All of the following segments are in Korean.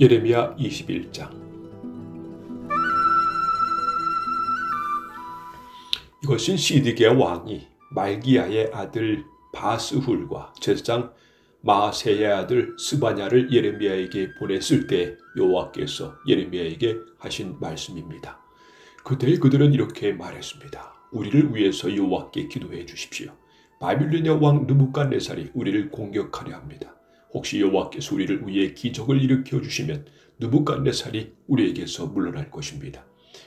예레미야 21장. 이것은 시드기야 왕이 말기야의 아들 바스훌과 제사장 마아세야의 아들 스바냐를 예레미야에게 보냈을 때 여호와께서 예레미야에게 하신 말씀입니다. 그들은 이렇게 말했습니다. 우리를 위해서 여호와께 기도해 주십시오. 바빌로니아 왕 느부갓네살이 우리를 공격하려 합니다. 혹시 여호와께서 우리를 위해 기적을 일으켜 주시면 느부갓네살이 우리에게서 물러날 것입니다.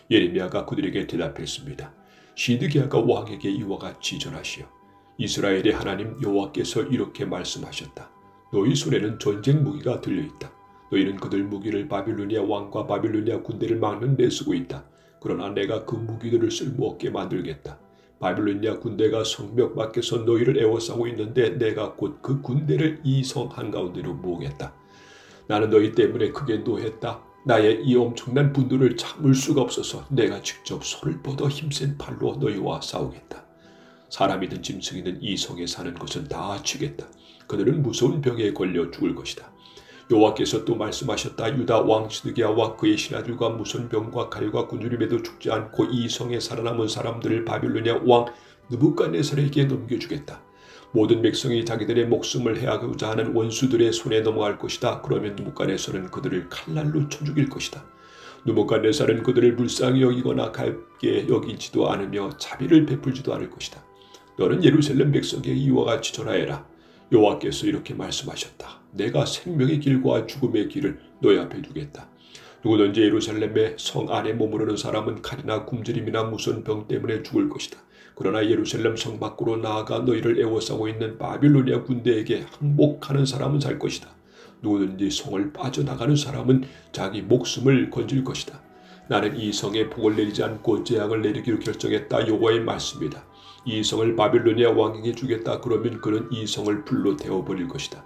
예레미야가 그들에게 대답했습니다. 시드기야가 왕에게 이와 같이 전하시오. 이스라엘의 하나님 여호와께서 이렇게 말씀하셨다. 너희 손에는 전쟁 무기가 들려있다. 너희는 그들 무기를 바빌로니아 왕과 바빌로니아 군대를 막는 데 쓰고 있다. 그러나 내가 그 무기들을 쓸모없게 만들겠다. 바빌로니아 군대가 성벽 밖에서 너희를 에워싸고 있는데 내가 곧 그 군대를 이 성 한가운데로 모으겠다. 나는 너희 때문에 크게 노했다. 나의 이 엄청난 분노를 참을 수가 없어서 내가 직접 손을 뻗어 힘센 팔로 너희와 싸우겠다. 사람이든 짐승이든 이 성에 사는 것은 다 치겠다. 그들은 무서운 병에 걸려 죽을 것이다. 여호와께서 또 말씀하셨다. 유다 왕 시드기야와 그의 신하들과 무서운 병과 칼과 굶주림에도 죽지 않고 이 성에 살아남은 사람들을 바빌로니아 왕 느부갓네살에게 넘겨주겠다. 모든 백성이 자기들의 목숨을 해하고자 하는 원수들의 손에 넘어갈 것이다. 그러면 느부갓네살은 그들을 칼날로 쳐 죽일 것이다. 느부갓네살은 그들을 불쌍히 여기거나 갈게 여기지도 않으며 자비를 베풀지도 않을 것이다. 너는 예루살렘 백성에게 이와 같이 전하여라. 여호와께서 이렇게 말씀하셨다. 내가 생명의 길과 죽음의 길을 너희 앞에 두겠다. 누구든지 예루살렘의 성 안에 머무르는 사람은 칼이나 굶주림이나 무서운 병 때문에 죽을 것이다. 그러나 예루살렘 성 밖으로 나아가 너희를 에워싸고 있는 바빌로니아 군대에게 항복하는 사람은 살 것이다. 누구든지 성을 빠져나가는 사람은 자기 목숨을 건질 것이다. 나는 이 성에 복을 내리지 않고 재앙을 내리기로 결정했다. 여호와의 말씀이다. 이 성을 바빌로니아 왕에게 주겠다. 그러면 그는 이 성을 불로 태워버릴 것이다.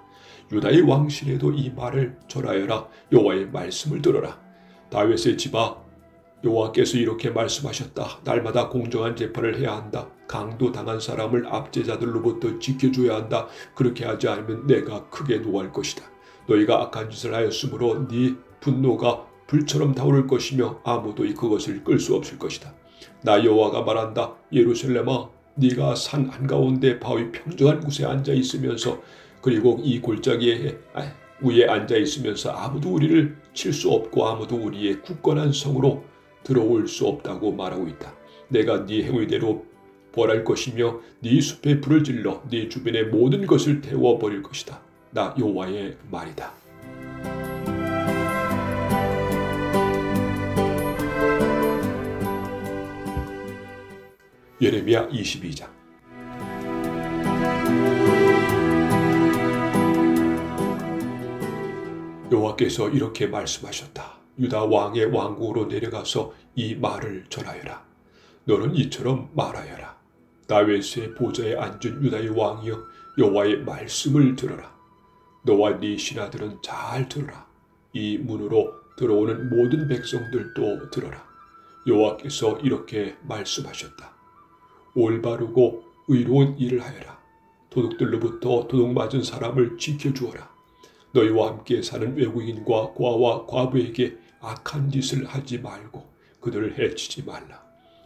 유다의 왕실에도 이 말을 전하여라. 여호와의 말씀을 들어라. 다윗의 집아, 여호와께서 이렇게 말씀하셨다. 날마다 공정한 재판을 해야 한다. 강도 당한 사람을 압제자들로부터 지켜줘야 한다. 그렇게 하지 않으면 내가 크게 노할 것이다. 너희가 악한 짓을 하였으므로 네 분노가 불처럼 타오를 것이며 아무도 그것을 끌 수 없을 것이다. 나 여호와가 말한다. 예루살렘아, 네가 산 한가운데 바위 평정한 곳에 앉아 있으면서 그리고 이 골짜기 위에 앉아 있으면서 아무도 우리를 칠 수 없고 아무도 우리의 굳건한 성으로 들어올 수 없다고 말하고 있다. 내가 네 행위대로 벌할 것이며 네 숲에 불을 질러 네 주변의 모든 것을 태워버릴 것이다. 나 여호와의 말이다. 예레미야 22장. 여호와께서 이렇게 말씀하셨다. 유다 왕의 왕궁으로 내려가서 이 말을 전하여라. 너는 이처럼 말하여라. 다윗의 보좌에 앉은 유다의 왕이여, 여호와의 말씀을 들어라. 너와 네 신하들은 잘 들어라. 이 문으로 들어오는 모든 백성들도 들어라. 여호와께서 이렇게 말씀하셨다. 올바르고 의로운 일을 하여라. 도둑들로부터 도둑맞은 사람을 지켜주어라. 너희와 함께 사는 외국인과 고아와 과부에게 악한 짓을 하지 말고 그들을 해치지 말라.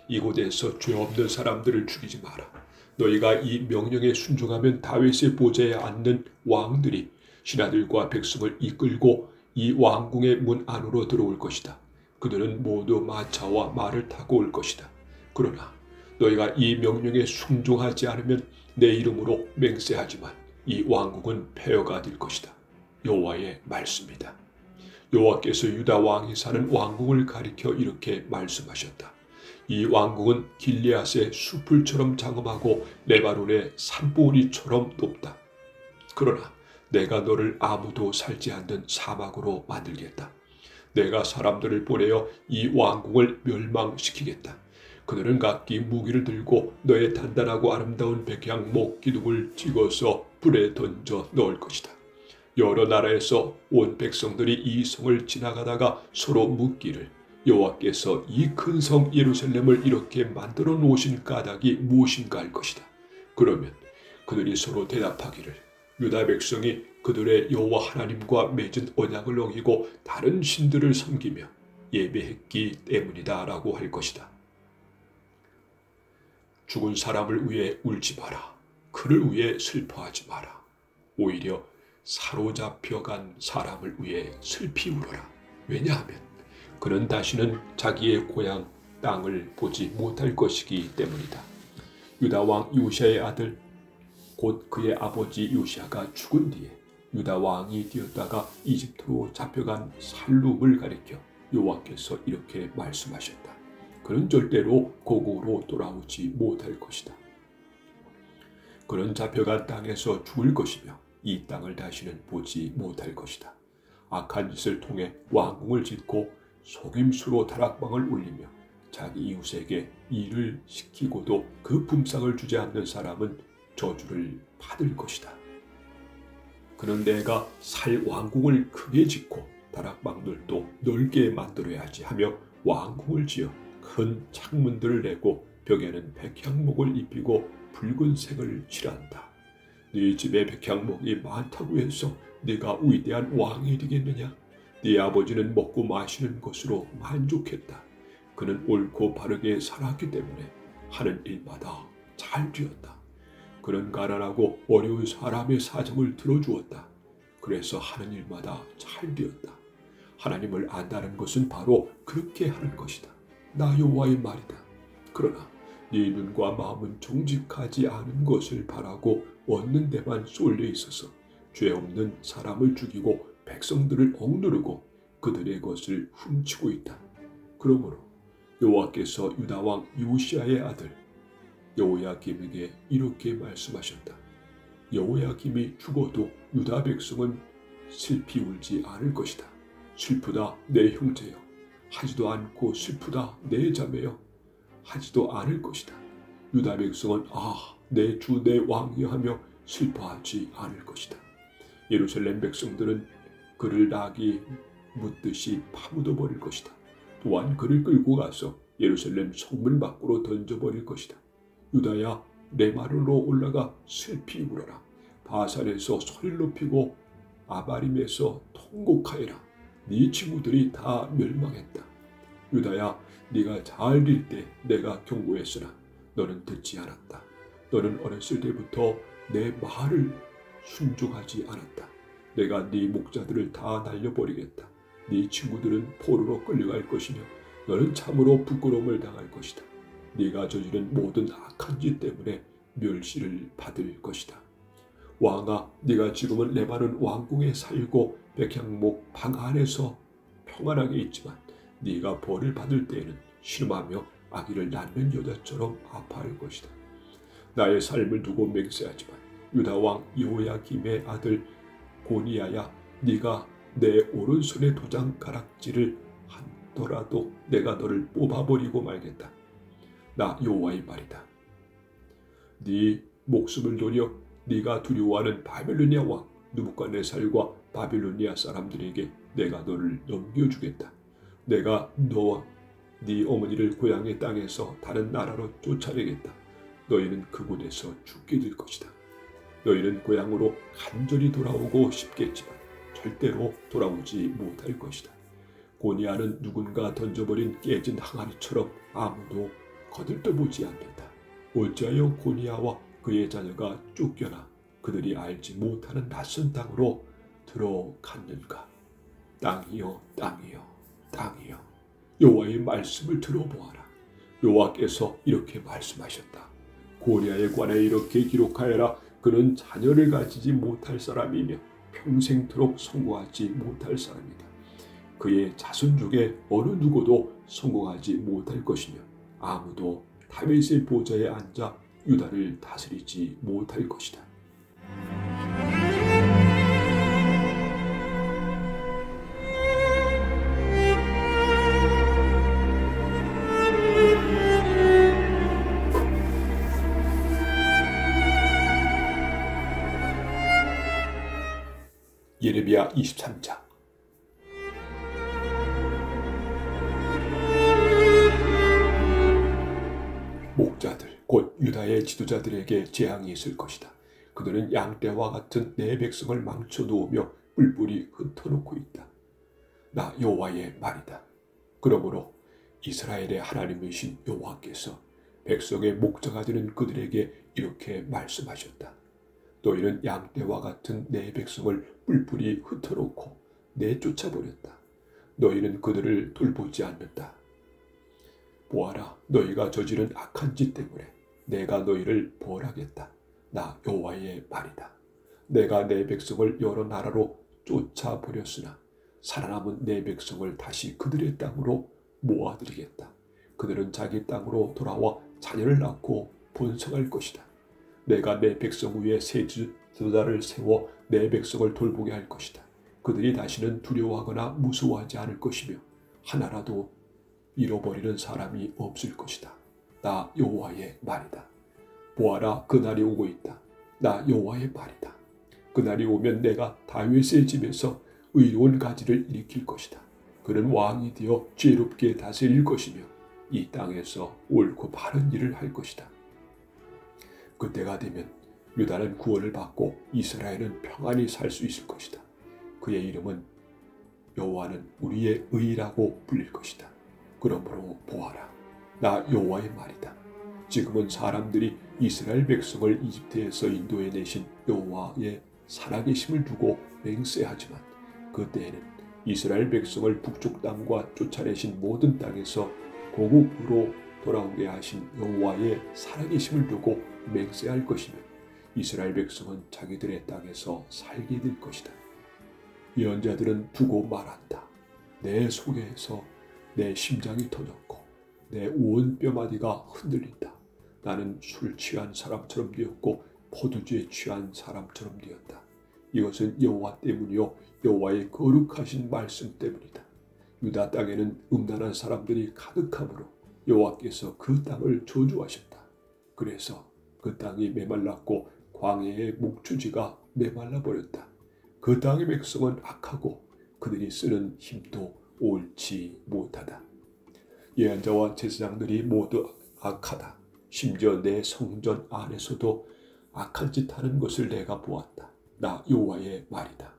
이곳에서 죄 없는 사람들을 죽이지 마라. 너희가 이 명령에 순종하면 다윗의 보좌에 앉는 왕들이 신하들과 백성을 이끌고 이 왕궁의 문 안으로 들어올 것이다. 그들은 모두 마차와 말을 타고 올 것이다. 그러나 너희가 이 명령에 순종하지 않으면 내 이름으로 맹세하지만 이 왕국은 폐허가 될 것이다. 여호와의 말씀이다. 여호와께서 유다 왕이 사는 왕궁을 가리켜 이렇게 말씀하셨다. 이 왕궁은 길리앗의 숲을처럼 장엄하고 레바논의 산봉우리처럼 높다. 그러나 내가 너를 아무도 살지 않는 사막으로 만들겠다. 내가 사람들을 보내어 이 왕궁을 멸망시키겠다. 그들은 각기 무기를 들고 너의 단단하고 아름다운 백향목 기둥을 찍어서 불에 던져 넣을 것이다. 여러 나라에서 온 백성들이 이 성을 지나가다가 서로 묻기를 여호와께서 이 큰 성 예루살렘을 이렇게 만들어 놓으신 까닭이 무엇인가 할 것이다. 그러면 그들이 서로 대답하기를 유다 백성이 그들의 여호와 하나님과 맺은 언약을 어기고 다른 신들을 섬기며 예배했기 때문이다 라고 할 것이다. 죽은 사람을 위해 울지 마라. 그를 위해 슬퍼하지 마라. 오히려 사로잡혀간 사람을 위해 슬피 울어라. 왜냐하면 그는 다시는 자기의 고향 땅을 보지 못할 것이기 때문이다. 유다 왕 요시아의 아들 곧 그의 아버지 요시아가 죽은 뒤에 유다 왕이 되었다가 이집트로 잡혀간 살룸을 가리켜 여호와께서 이렇게 말씀하셨다. 그는 절대로 고국으로 돌아오지 못할 것이다. 그는 잡혀간 땅에서 죽을 것이며 이 땅을 다시는 보지 못할 것이다. 악한 짓을 통해 왕궁을 짓고 속임수로 다락방을 울리며 자기 이웃에게 일을 시키고도 그 품삯을 주지 않는 사람은 저주를 받을 것이다. 그는 내가 살 왕궁을 크게 짓고 다락방들도 넓게 만들어야지 하며 왕궁을 지어 큰 창문들을 내고 벽에는 백향목을 입히고 붉은색을 칠한다. 네 집에 백향목이 많다고 해서 네가 위대한 왕이 되겠느냐? 네 아버지는 먹고 마시는 것으로 만족했다. 그는 옳고 바르게 살았기 때문에 하는 일마다 잘 되었다. 그는 가난하고 어려운 사람의 사정을 들어주었다. 그래서 하는 일마다 잘 되었다. 하나님을 안다는 것은 바로 그렇게 하는 것이다. 나 여호와의 말이다. 그러나 네 눈과 마음은 정직하지 않은 것을 바라고 얻는 데만 쏠려 있어서 죄 없는 사람을 죽이고 백성들을 억누르고 그들의 것을 훔치고 있다. 그러므로 여호와께서 유다 왕 요시아의 아들 여호야김에게 이렇게 말씀하셨다. 여호야김이 죽어도 유다 백성은 슬피 울지 않을 것이다. 슬프다 내 형제여. 하지도 않고 슬프다 내 자매여. 하지도 않을 것이다. 유다 백성은 내 주 내 왕이여 하며 슬퍼하지 않을 것이다. 예루살렘 백성들은 그를 낙이 묻듯이 파묻어버릴 것이다. 또한 그를 끌고 가서 예루살렘 성문 밖으로 던져버릴 것이다. 유다야 레마르로 올라가 슬피 울어라. 바산에서 소리를 높이고 아바림에서 통곡하여라. 네 친구들이 다 멸망했다. 유다야 네가 잘 될 때 내가 경고했으나 너는 듣지 않았다. 너는 어렸을 때부터 내 말을 순종하지 않았다. 내가 네 목자들을 다 날려버리겠다. 네 친구들은 포로로 끌려갈 것이며 너는 참으로 부끄러움을 당할 것이다. 네가 저지른 모든 악한 짓 때문에 멸시를 받을 것이다. 왕아, 네가 지금은 레바논 왕궁에 살고 백향목 방 안에서 평안하게 있지만 네가 벌을 받을 때에는 신음하며 아기를 낳는 여자처럼 아파할 것이다. 나의 삶을 두고 맹세하지만 유다 왕 여호야김의 아들 고니야야, 네가 내 오른손의 도장 가락지를 하더라도 내가 너를 뽑아버리고 말겠다. 나 여호와의 말이다. 네 목숨을 노려 네가 두려워하는 바빌로니아 왕 느부갓네살과 바빌로니아 사람들에게 내가 너를 넘겨주겠다. 내가 너와 네 어머니를 고향의 땅에서 다른 나라로 쫓아내겠다. 너희는 그곳에서 죽게 될 것이다. 너희는 고향으로 간절히 돌아오고 싶겠지만 절대로 돌아오지 못할 것이다. 고니야는 누군가 던져버린 깨진 항아리처럼 아무도 거들떠보지 않는다. 어찌하여 고니야와 그의 자녀가 쫓겨나 그들이 알지 못하는 낯선 땅으로 들어갔는가? 땅이여, 땅이여, 땅이여, 여호와의 말씀을 들어보아라. 여호와께서 이렇게 말씀하셨다. 고니야에 관해 이렇게 기록하여라. 그는 자녀를 가지지 못할 사람이며 평생토록 성공하지 못할 사람이다. 그의 자손 중에 어느 누구도 성공하지 못할 것이며 아무도 다윗의 보좌에 앉아 유다를 다스리지 못할 것이다. 예레미야 23장. 목자들 곧 유다의 지도자들에게 재앙이 있을 것이다. 그들은 양떼와 같은 내 백성을 망쳐놓으며 뿔뿔이 흩어놓고 있다. 나 여호와의 말이다. 그러므로 이스라엘의 하나님이신 여호와께서 백성의 목자가 되는 그들에게 이렇게 말씀하셨다. 너희는 양떼와 같은 내 백성을 뿔뿔이 흩어놓고 내쫓아버렸다. 너희는 그들을 돌보지 않는다. 보아라, 너희가 저지른 악한 짓 때문에 내가 너희를 벌하겠다. 나 여호와의 말이다. 내가 내 백성을 여러 나라로 쫓아버렸으나 살아남은 내 백성을 다시 그들의 땅으로 모아들이겠다. 그들은 자기 땅으로 돌아와 자녀를 낳고 번성할 것이다. 내가 내 백성 위에 새 지도자를 세워 내 백성을 돌보게 할 것이다. 그들이 다시는 두려워하거나 무서워하지 않을 것이며 하나라도 잃어버리는 사람이 없을 것이다. 나 여호와의 말이다. 보아라, 그날이 오고 있다. 나 여호와의 말이다. 그날이 오면 내가 다윗의 집에서 의로운 가지를 일으킬 것이다. 그는 왕이 되어 죄롭게 다스릴 것이며 이 땅에서 옳고 바른 일을 할 것이다. 그때가 되면 유다는 구원을 받고 이스라엘은 평안히 살 수 있을 것이다. 그의 이름은 여호와는 우리의 의라고 불릴 것이다. 그러므로 보아라, 나 여호와의 말이다. 지금은 사람들이 이스라엘 백성을 이집트에서 인도해내신 여호와의 살아계심을 두고 맹세하지만 그때에는 이스라엘 백성을 북쪽 땅과 쫓아내신 모든 땅에서 고국으로 돌아오게 하신 여호와의 살아계심을 두고 맹세할 것이며 이스라엘 백성은 자기들의 땅에서 살게 될 것이다. 예언자들은 두고 말한다. 내 속에서 내 심장이 터졌고 내 온 뼈마디가 흔들린다. 나는 술 취한 사람처럼 되었고 포도주에 취한 사람처럼 되었다. 이것은 여호와 때문이요 여호와의 거룩하신 말씀 때문이다. 유다 땅에는 음란한 사람들이 가득하므로 여호와께서 그 땅을 저주하셨다. 그래서 그 땅이 메말랐고 광야의 목주지가 메말라 버렸다. 그 땅의 백성은 악하고 그들이 쓰는 힘도 옳지 못하다. 예언자와 제사장들이 모두 악하다. 심지어 내 성전 안에서도 악한 짓 하는 것을 내가 보았다. 나 여호와의 말이다.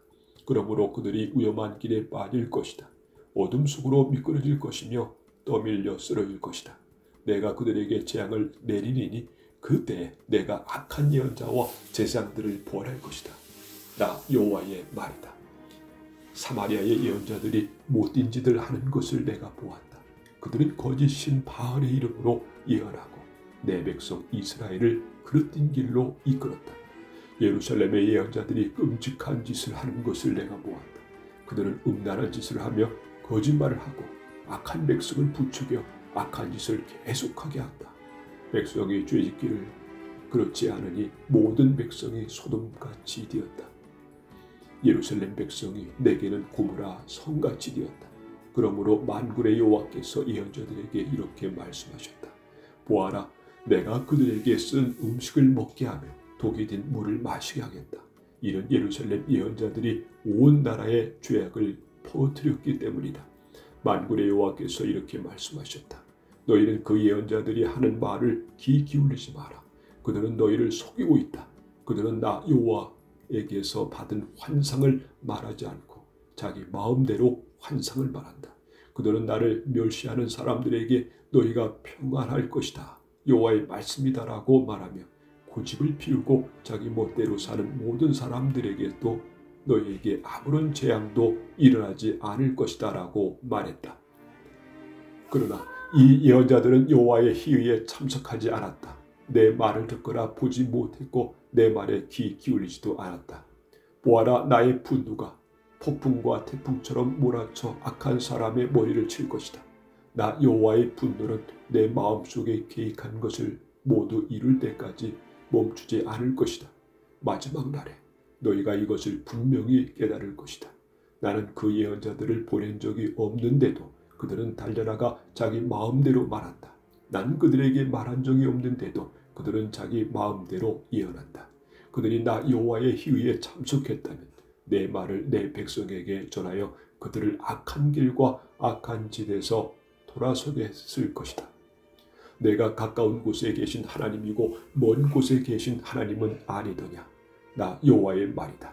그러므로 그들이 위험한 길에 빠질 것이다. 어둠 속으로 미끄러질 것이며 떠밀려 쓰러질 것이다. 내가 그들에게 재앙을 내리니 그때 내가 악한 예언자와 제사장들을 벌할 것이다. 나 여호와의 말이다. 사마리아의 예언자들이 못된 짓을 하는 것을 내가 보았다. 그들은 거짓신 바알의 이름으로 예언하고 내 백성 이스라엘을 그릇된 길로 이끌었다. 예루살렘의 예언자들이 끔찍한 짓을 하는 것을 내가 보았다. 그들은 음란한 짓을 하며 거짓말을 하고 악한 백성을 부추겨 악한 짓을 계속하게 한다. 백성이 죄짓기를 그렇지 않으니 모든 백성이 소돔같이 되었다. 예루살렘 백성이 내게는 고무라 성같이 되었다. 그러므로 만군의 여호와께서 예언자들에게 이렇게 말씀하셨다. 보아라, 내가 그들에게 쓴 음식을 먹게 하며 독이 든 물을 마시게 하겠다. 이는 예루살렘 예언자들이 온 나라에 죄악을 퍼뜨렸기 때문이다. 만군의 여호와께서 이렇게 말씀하셨다. 너희는 그 예언자들이 하는 말을 귀 기울이지 마라. 그들은 너희를 속이고 있다. 그들은 나 여호와에게서 받은 환상을 말하지 않고 자기 마음대로 환상을 말한다. 그들은 나를 멸시하는 사람들에게 너희가 평안할 것이다. 여호와의 말씀이다라고 말하며 고집을 피우고 자기 멋대로 사는 모든 사람들에게도 너희에게 아무런 재앙도 일어나지 않을 것이다 라고 말했다. 그러나 이 예언자들은 여호와의 희위에 참석하지 않았다. 내 말을 듣거나 보지 못했고 내 말에 귀 기울이지도 않았다. 보아라, 나의 분노가 폭풍과 태풍처럼 몰아쳐 악한 사람의 머리를 칠 것이다. 나 여호와의 분노는 내 마음속에 계획한 것을 모두 이룰 때까지 멈추지 않을 것이다. 마지막 날에 너희가 이것을 분명히 깨달을 것이다. 나는 그 예언자들을 보낸 적이 없는데도 그들은 달려나가 자기 마음대로 말한다. 나는 그들에게 말한 적이 없는데도 그들은 자기 마음대로 예언한다. 그들이 나 여호와의 희위에 참석했다면 내 말을 내 백성에게 전하여 그들을 악한 길과 악한 짓에서 돌아서게 했을 것이다. 내가 가까운 곳에 계신 하나님이고 먼 곳에 계신 하나님은 아니더냐. 나 여호와의 말이다.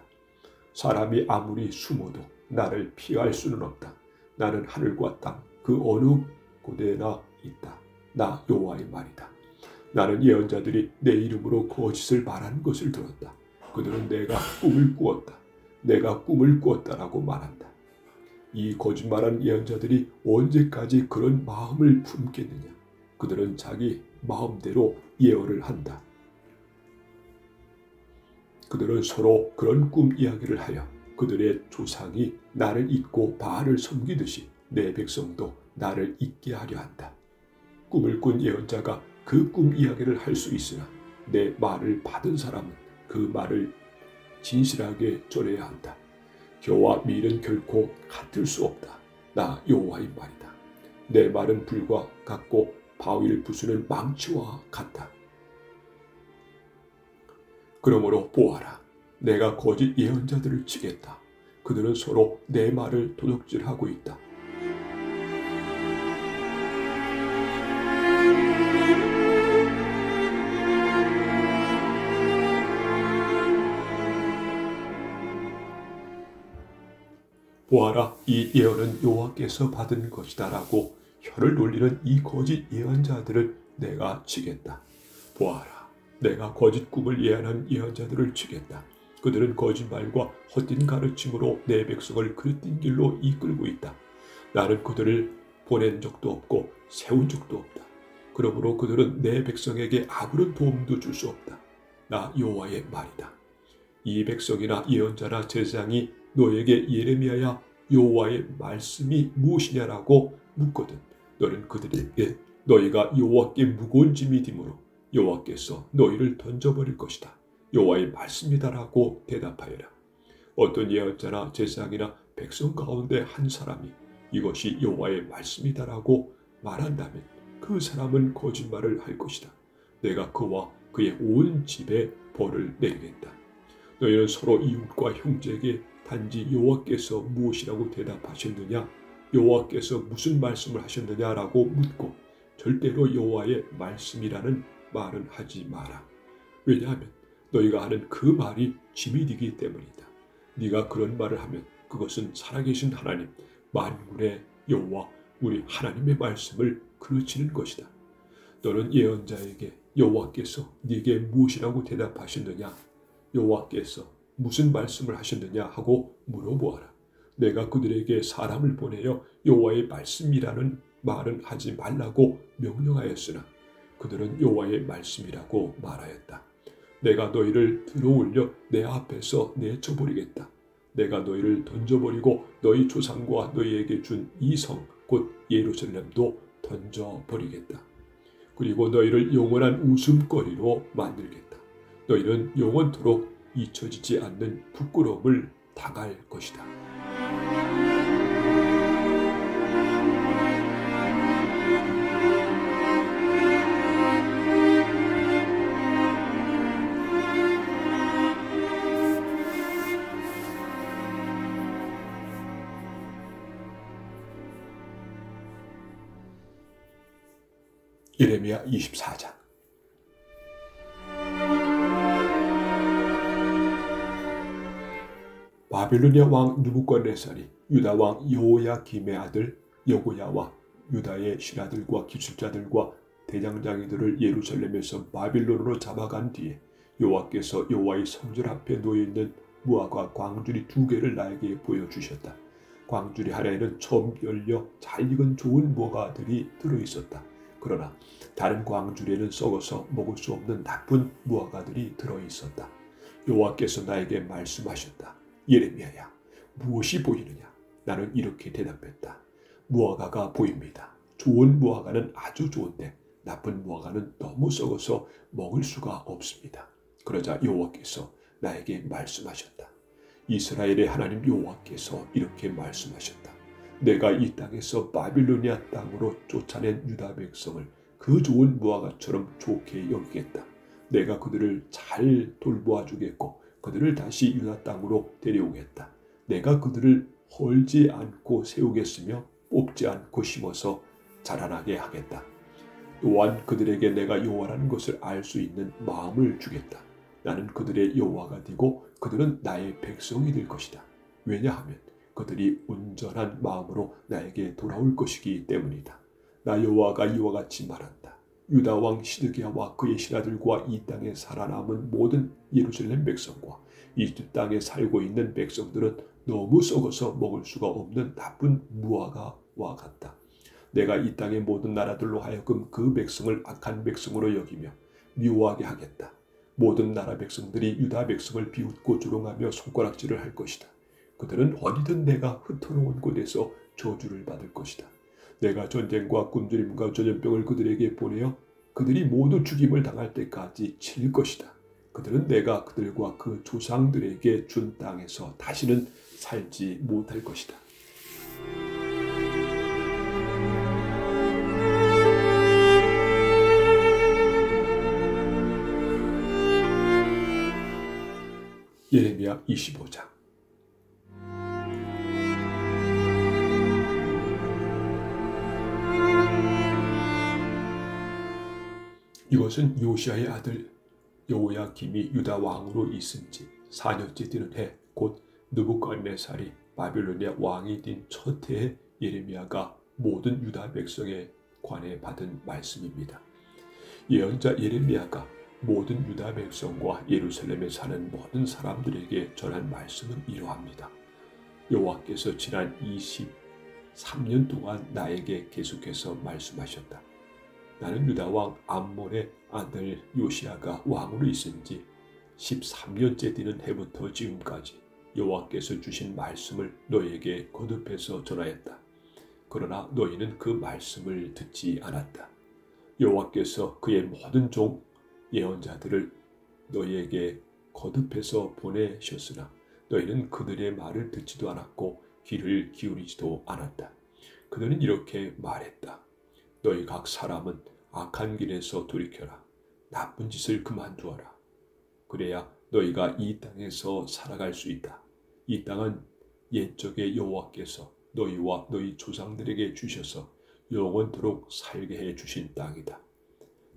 사람이 아무리 숨어도 나를 피할 수는 없다. 나는 하늘과 땅 그 어느 곳에나 있다. 나 여호와의 말이다. 나는 예언자들이 내 이름으로 거짓을 말하는 것을 들었다. 그들은 내가 꿈을 꾸었다. 내가 꿈을 꾸었다라고 말한다. 이 거짓말한 예언자들이 언제까지 그런 마음을 품겠느냐. 그들은 자기 마음대로 예언을 한다. 그들은 서로 그런 꿈 이야기를 하여 그들의 조상이 나를 잊고 바알을 섬기듯이 내 백성도 나를 잊게 하려 한다. 꿈을 꾼 예언자가 그 꿈 이야기를 할 수 있으나 내 말을 받은 사람은 그 말을 진실하게 전해야 한다. 겨와 밀은 결코 같을 수 없다. 나 여호와의 말이다. 내 말은 불과 같고 바위를 부수는 망치와 같다. 그러므로 보아라. 내가 거짓 예언자들을 치겠다. 그들은 서로 내 말을 도둑질하고 있다. 보아라, 이 예언은 여호와께서 받은 것이다 라고 혀를 놀리는 이 거짓 예언자들을 내가 치겠다. 보아라, 내가 거짓 꿈을 예언한 예언자들을 치겠다. 그들은 거짓말과 헛된 가르침으로 내 백성을 그릇된 길로 이끌고 있다. 나는 그들을 보낸 적도 없고 세운 적도 없다. 그러므로 그들은 내 백성에게 아무런 도움도 줄 수 없다. 나 여호와의 말이다. 이 백성이나 예언자나 제사장이 너에게 예레미야야 여호와의 말씀이 무엇이냐라고 묻거든 너는 그들에게 너희가 여호와께 무거운 짐이 되므로 여호와께서 너희를 던져버릴 것이다. 여호와의 말씀이다라고 대답하여라. 어떤 예언자나 제사장이나 백성 가운데 한 사람이 이것이 여호와의 말씀이다라고 말한다면 그 사람은 거짓말을 할 것이다. 내가 그와 그의 온 집에 벌을 내리겠다. 너희는 서로 이웃과 형제에게 단지 여호와께서 무엇이라고 대답하셨느냐, 여호와께서 무슨 말씀을 하셨느냐라고 묻고 절대로 여호와의 말씀이라는 말은 하지 마라. 왜냐하면 너희가 하는 그 말이 짐이 되기 때문이다. 네가 그런 말을 하면 그것은 살아계신 하나님, 만군의 여호와 우리 하나님의 말씀을 그르치는 것이다. 너는 예언자에게 여호와께서 네게 무엇이라고 대답하셨느냐, 여호와께서 무슨 말씀을 하셨느냐 하고 물어보아라. 내가 그들에게 사람을 보내어 여호와의 말씀이라는 말은 하지 말라고 명령하였으나 그들은 여호와의 말씀이라고 말하였다. 내가 너희를 들어올려 내 앞에서 내쳐버리겠다. 내가 너희를 던져버리고 너희 조상과 너희에게 준 이 성 곧 예루살렘도 던져버리겠다. 그리고 너희를 영원한 웃음거리로 만들겠다. 너희는 영원토록 잊혀지지 않는 부끄러움을 당할 것이다. 예레미야 24장. 바빌로니아 왕 느부갓네살이 유다 왕 여호야김의 아들 여고야와 유다의 신하들과 기술자들과 대장장이들을 예루살렘에서 바빌론으로 잡아간 뒤에 여호와께서 여호와의 성전 앞에 놓여있는 무화과 광주리 2개를 나에게 보여주셨다. 광주리 하나에는 처음 열려 잘 익은 좋은 무화과들이 들어있었다. 그러나 다른 광주리에는 썩어서 먹을 수 없는 나쁜 무화과들이 들어있었다. 여호와께서 나에게 말씀하셨다. 예레미야야, 무엇이 보이느냐? 나는 이렇게 대답했다. 무화과가 보입니다. 좋은 무화과는 아주 좋은데 나쁜 무화과는 너무 썩어서 먹을 수가 없습니다. 그러자 여호와께서 나에게 말씀하셨다. 이스라엘의 하나님 여호와께서 이렇게 말씀하셨다. 내가 이 땅에서 바빌로니아 땅으로 쫓아낸 유다 백성을 그 좋은 무화과처럼 좋게 여기겠다. 내가 그들을 잘 돌보아 주겠고 그들을 다시 유다 땅으로 데려오겠다. 내가 그들을 헐지 않고 세우겠으며 뽑지 않고 심어서 자라나게 하겠다. 또한 그들에게 내가 여호와라는 것을 알 수 있는 마음을 주겠다. 나는 그들의 여호와가 되고 그들은 나의 백성이 될 것이다. 왜냐하면 그들이 온전한 마음으로 나에게 돌아올 것이기 때문이다. 나 여호와가 이와 같이 말한다. 유다 왕 시드기야와 그의 신하들과 이 땅에 살아남은 모든 예루살렘 백성과 이 땅에 살고 있는 백성들은 너무 썩어서 먹을 수가 없는 나쁜 무화과와 같다. 내가 이 땅의 모든 나라들로 하여금 그 백성을 악한 백성으로 여기며 미워하게 하겠다. 모든 나라 백성들이 유다 백성을 비웃고 조롱하며 손가락질을 할 것이다. 그들은 어디든 내가 흩어놓은 곳에서 저주를 받을 것이다. 내가 전쟁과 굶주림과 전염병을 그들에게 보내어 그들이 모두 죽임을 당할 때까지 칠 것이다. 그들은 내가 그들과 그 조상들에게 준 땅에서 다시는 살지 못할 것이다. 예레미야 25장. 이것은 요시야의 아들 여호야김이 유다 왕으로 있은 지 4년째 되는 해, 곧 느부갓네살이 바빌로니아 왕이 된 첫 해에 예레미야가 모든 유다 백성에 관해 받은 말씀입니다. 예언자 예레미야가 모든 유다 백성과 예루살렘에 사는 모든 사람들에게 전한 말씀은 이러합니다. 여호와께서 지난 23년 동안 나에게 계속해서 말씀하셨다. 나는 유다 왕 암몬의 아들 요시야가 왕으로 있은 지 13년째 되는 해부터 지금까지 여호와께서 주신 말씀을 너희에게 거듭해서 전하였다. 그러나 너희는 그 말씀을 듣지 않았다. 여호와께서 그의 모든 종 예언자들을 너희에게 거듭해서 보내셨으나 너희는 그들의 말을 듣지도 않았고 귀를 기울이지도 않았다. 그들은 이렇게 말했다. 너희 각 사람은 악한 길에서 돌이켜라. 나쁜 짓을 그만두어라. 그래야 너희가 이 땅에서 살아갈 수 있다. 이 땅은 옛적의 여호와께서 너희와 너희 조상들에게 주셔서 영원토록 살게 해 주신 땅이다.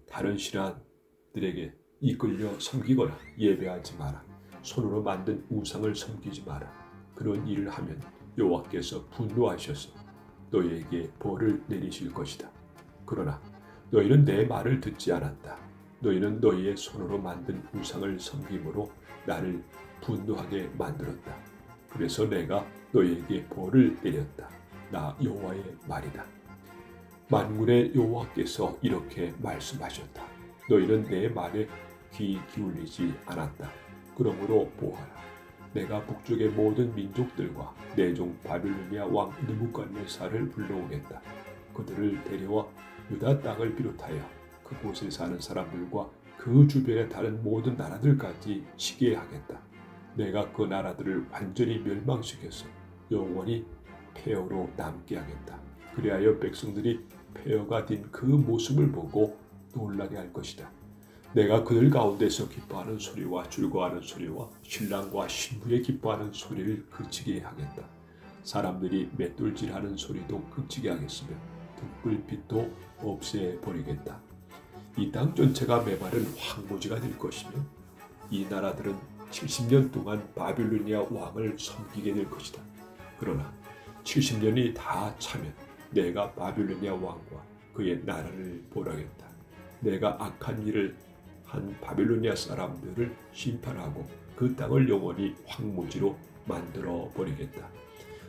다른 신하들에게 이끌려 섬기거나 예배하지 마라. 손으로 만든 우상을 섬기지 마라. 그런 일을 하면 여호와께서 분노하셔서 너희에게 벌을 내리실 것이다. 그러나 너희는 내 말을 듣지 않았다. 너희는 너희의 손으로 만든 우상을 섬김으로 나를 분노하게 만들었다. 그래서 내가 너희에게 벌을 내렸다. 나 여호와의 말이다. 만군의 여호와께서 이렇게 말씀하셨다. 너희는 내 말에 귀 기울이지 않았다. 그러므로 보아라. 내가 북쪽의 모든 민족들과 내 종 바빌로니아 왕 느부갓네살을 불러오겠다. 그들을 데려와 유다 땅을 비롯하여 그곳에 사는 사람들과 그 주변의 다른 모든 나라들까지 치게 하겠다. 내가 그 나라들을 완전히 멸망시켜서 영원히 폐허로 남게 하겠다. 그리하여 백성들이 폐허가 된 그 모습을 보고 놀라게 할 것이다. 내가 그들 가운데서 기뻐하는 소리와 즐거워하는 소리와 신랑과 신부의 기뻐하는 소리를 그치게 하겠다. 사람들이 맷돌질하는 소리도 그치게 하겠으며 등불빛도 없애버리겠다. 이 땅 전체가 메마른 황무지가 될 것이며 이 나라들은 70년 동안 바빌로니아 왕을 섬기게 될 것이다. 그러나 70년이 다 차면 내가 바빌로니아 왕과 그의 나라를 보라겠다. 내가 악한 일을 한 바빌로니아 사람들을 심판하고 그 땅을 영원히 황무지로 만들어 버리겠다.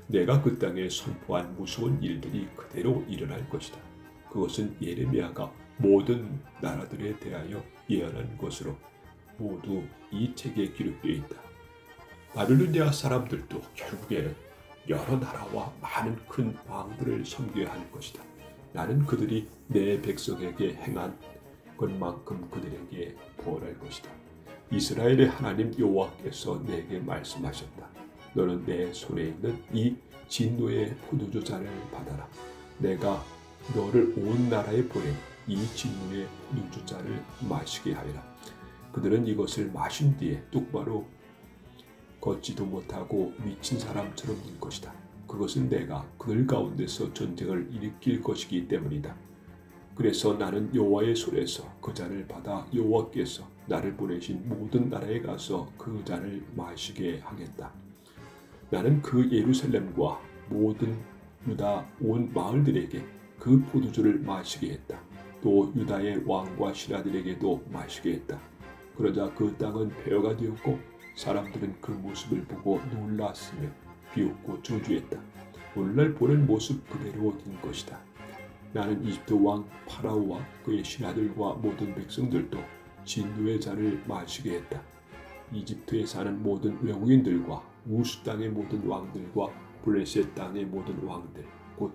내가 그 땅에 선포한 무서운 일들이 그대로 일어날 것이다. 그것은 예레미야가 모든 나라들에 대하여 예언한 것으로 모두 이 책에 기록되어 있다. 바빌로니아 사람들도 결국에는 여러 나라와 많은 큰 왕들을 섬겨야 할 것이다. 나는 그들이 내 백성에게 행한 것만큼 그들에게 벌할 것이다. 이스라엘의 하나님 여호와께서 내게 말씀하셨다. 너는 내 손에 있는 이 진노의 포도주 잔을 받아라. 내가 너를 온 나라에 보내 이 진노의 포도주 잔을 마시게 하리라. 그들은 이것을 마신 뒤에 똑바로 걷지도 못하고 미친 사람처럼 될 것이다. 그것은 내가 그들 가운데서 전쟁을 일으킬 것이기 때문이다. 그래서 나는 여호와의 손에서 그 잔을 받아 여호와께서 나를 보내신 모든 나라에 가서 그 잔을 마시게 하겠다. 나는 그 예루살렘과 모든 유다 온 마을들에게 그 포도주를 마시게 했다. 또 유다의 왕과 신하들에게도 마시게 했다. 그러자 그 땅은 폐허가 되었고 사람들은 그 모습을 보고 놀랐으며 비웃고 저주했다. 오늘날 보는 모습 그대로 된 것이다. 나는 이집트 왕 파라오와 그의 신하들과 모든 백성들도 진노의 잔을 마시게 했다. 이집트에 사는 모든 외국인들과 우스 땅의 모든 왕들과 블레셋 땅의 모든 왕들, 곧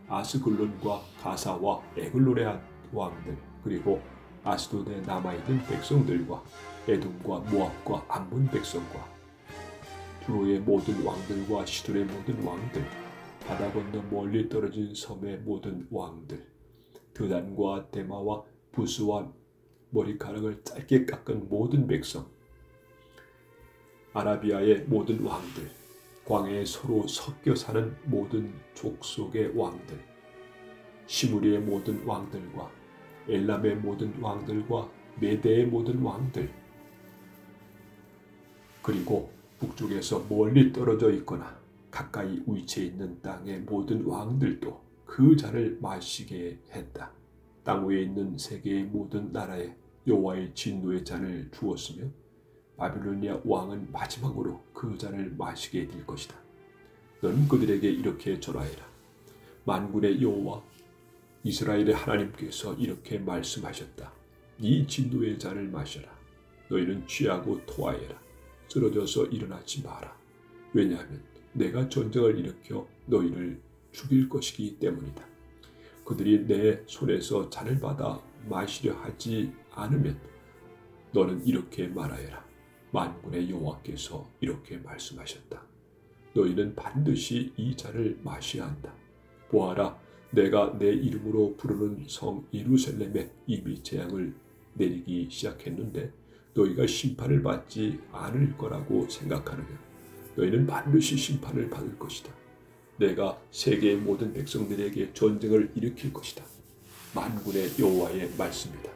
아스글론과 가사와 에글론의 왕들, 그리고 아스돗에 남아있는 백성들과 에돔과 모압과 암몬 백성과 두로의 모든 왕들과 시돌의 모든 왕들, 바다 건너 멀리 떨어진 섬의 모든 왕들, 드단과 데마와 부스와 머리카락을 짧게 깎은 모든 백성, 아라비아의 모든 왕들, 광야에 서로 섞여 사는 모든 족속의 왕들, 시무리의 모든 왕들과 엘람의 모든 왕들과 메대의 모든 왕들, 그리고 북쪽에서 멀리 떨어져 있거나 가까이 위치해 있는 땅의 모든 왕들도 그 잔을 마시게 했다. 땅 위에 있는 세계의 모든 나라에 여호와의 진노의 잔을 주었으며 바빌로니아 왕은 마지막으로 그 잔을 마시게 될 것이다. 너는 그들에게 이렇게 전하여라. 만군의 여호와 이스라엘의 하나님께서 이렇게 말씀하셨다. 이 진노의 잔을 마셔라. 너희는 취하고 토하여라. 쓰러져서 일어나지 마라. 왜냐하면 내가 전쟁을 일으켜 너희를 죽일 것이기 때문이다. 그들이 내 손에서 잔을 받아 마시려 하지 않으면 너는 이렇게 말하여라. 만군의 여호와께서 이렇게 말씀하셨다. 너희는 반드시 이 잔을 마셔야 한다. 보아라, 내가 내 이름으로 부르는 성 예루살렘에 이미 재앙을 내리기 시작했는데 너희가 심판을 받지 않을 거라고 생각하느냐? 너희는 반드시 심판을 받을 것이다. 내가 세계의 모든 백성들에게 전쟁을 일으킬 것이다. 만군의 여호와의 말씀이다.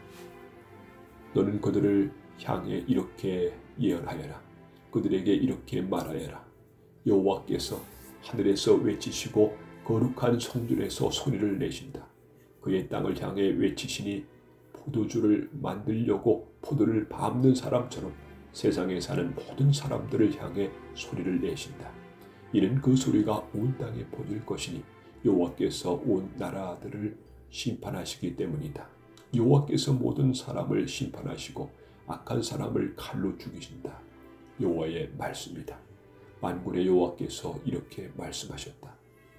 너는 그들을 향해 이렇게 예언하여라. 그들에게 이렇게 말하여라. 여호와께서 하늘에서 외치시고 거룩한 성전에서 소리를 내신다. 그의 땅을 향해 외치시니 포도주를 만들려고 포도를 밟는 사람처럼 세상에 사는 모든 사람들을 향해 소리를 내신다. 이는 그 소리가 온 땅에 퍼질 것이니 여호와께서 온 나라들을 심판하시기 때문이다. 여호와께서 모든 사람을 심판하시고 악한 사람을 칼로 죽이신다. 여호와의 말씀이다. 만군의 여호와께서 이렇게 말씀하셨다.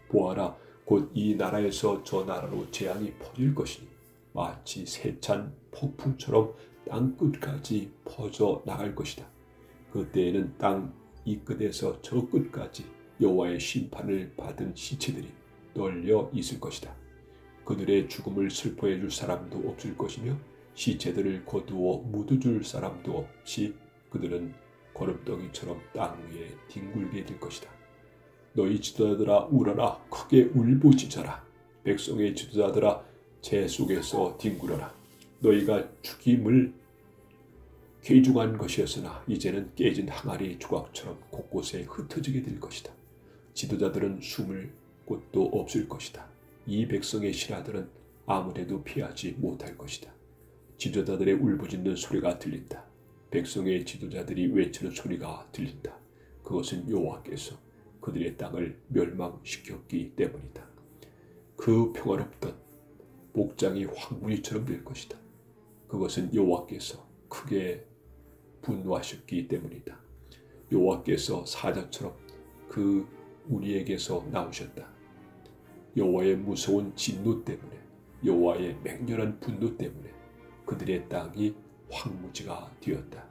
보아라, 곧 이 나라에서 저 나라로 재앙이 퍼질 것이니 마치 세찬 폭풍처럼 땅 끝까지 퍼져 나갈 것이다. 그때에는 땅 이 끝에서 저 끝까지 여호와의 심판을 받은 시체들이 널려 있을 것이다. 그들의 죽음을 슬퍼해 줄 사람도 없을 것이며 시체들을 거두어 묻어줄 사람도 없이 그들은 거름덩이처럼 땅 위에 뒹굴게 될 것이다. 너희 지도자들아 울어라. 크게 울부짖어라. 백성의 지도자들아 재 속에서 뒹굴어라. 너희가 죽임을 귀중한 것이었으나 이제는 깨진 항아리 조각처럼 곳곳에 흩어지게 될 것이다. 지도자들은 숨을 곳도 없을 것이다. 이 백성의 신하들은 아무데도 피하지 못할 것이다. 지도자들의 울부짖는 소리가 들린다. 백성의 지도자들이 외치는 소리가 들린다. 그것은 여호와께서 그들의 땅을 멸망시켰기 때문이다. 그 평화롭던 목장이 황무지처럼 될 것이다. 그것은 여호와께서 크게 분노하셨기 때문이다. 여호와께서 사자처럼 그 우리에게서 나오셨다. 여호와의 무서운 진노 때문에, 여호와의 맹렬한 분노 때문에 그들의 땅이 황무지가 되었다.